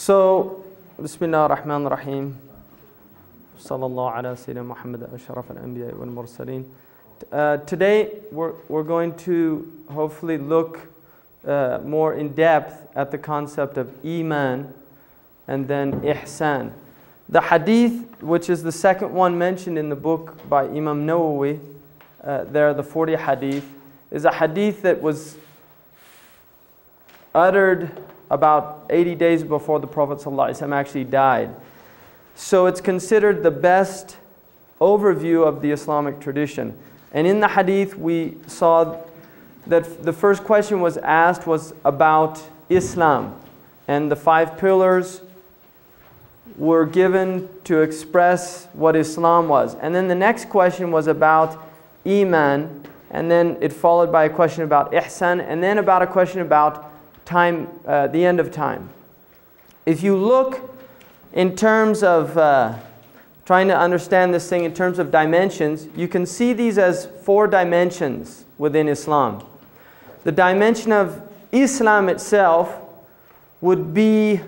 So, Bismillah ar-Rahman ar-Rahim. Sallallahu ala Sayyidina Muhammad ashraf al-anbiya wal mursaleen. Today we're going to hopefully look more in depth at the concept of Iman and then Ihsan. The hadith, which is the second one mentioned in the book by Imam Nawawi, the 40 hadith, is a hadith that was uttered about 80 days before the Prophet ﷺ actually died. So it's considered the best overview of the Islamic tradition. And in the hadith we saw that the first question was asked was about Islam. And the 5 pillars were given to express what Islam was. And then the next question was about Iman. And then it followed by a question about Ihsan. And then about a question about time, the end of time. If you look in terms of trying to understand this thing in terms of dimensions, you can see these as 4 dimensions within Islam. The dimension of Islam itself would be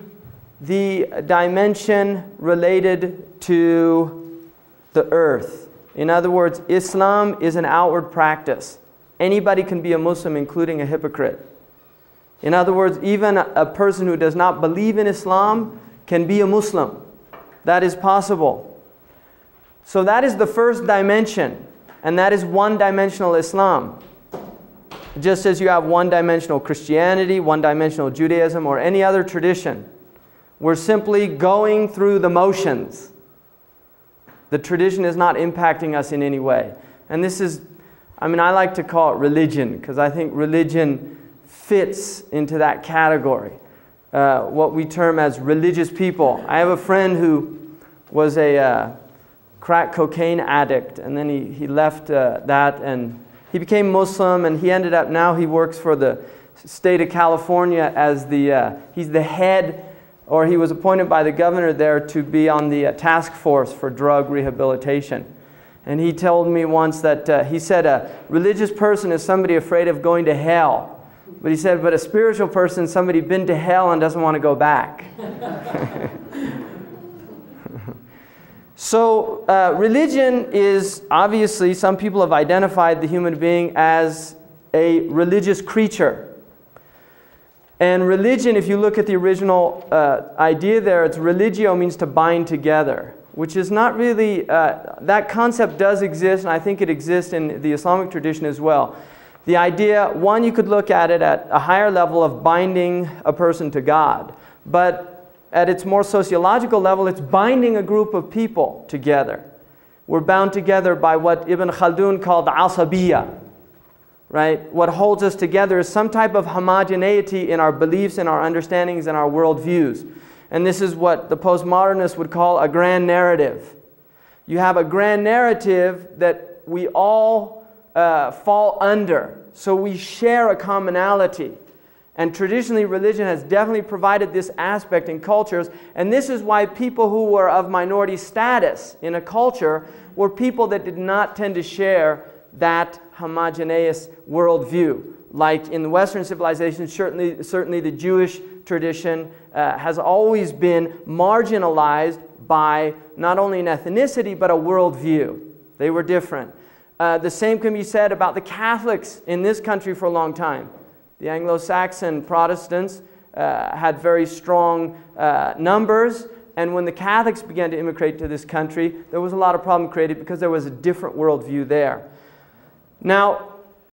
the dimension related to the earth. In other words, Islam is an outward practice. Anybody can be a Muslim, including a hypocrite. In other words, even a person who does not believe in Islam can be a Muslim. That is possible. So that is the first dimension, and that is one-dimensional Islam. Just as you have one-dimensional Christianity, one-dimensional Judaism, or any other tradition. We're simply going through the motions. The tradition is not impacting us in any way. And this is, I like to call it religion, because I think religion fits into that category. What we term as religious people. I have a friend who was a crack cocaine addict, and then he left that and he became Muslim, and he ended up, now he works for the state of California as he's the head, or he was appointed by the governor there to be on the task force for drug rehabilitation. And he told me once that, he said a religious person is somebody afraid of going to hell. But he said, but a spiritual person is somebody been to hell and doesn't want to go back. So religion is, obviously, some people have identified the human being as a religious creature. And religion, if you look at the original idea there, it's religio means to bind together, which is not really, that concept does exist, and I think it exists in the Islamic tradition as well. The idea, one, you could look at it at a higher level of binding a person to God. But at its more sociological level, it's binding a group of people together. We're bound together by what Ibn Khaldun called asabiyya. Right? What holds us together is some type of homogeneity in our beliefs and our understandings and our worldviews. And this is what the postmodernists would call a grand narrative. You have a grand narrative that we all fall under. So we share a commonality. And traditionally, religion has definitely provided this aspect in cultures. And this is why people who were of minority status in a culture were people that did not tend to share that homogeneous worldview. Like in the Western civilization, certainly the Jewish tradition has always been marginalized by not only an ethnicity, but a worldview. They were different. The same can be said about the Catholics in this country for a long time. The Anglo-Saxon Protestants had very strong numbers, and when the Catholics began to immigrate to this country, there was a lot of problem created because there was a different worldview there. Now,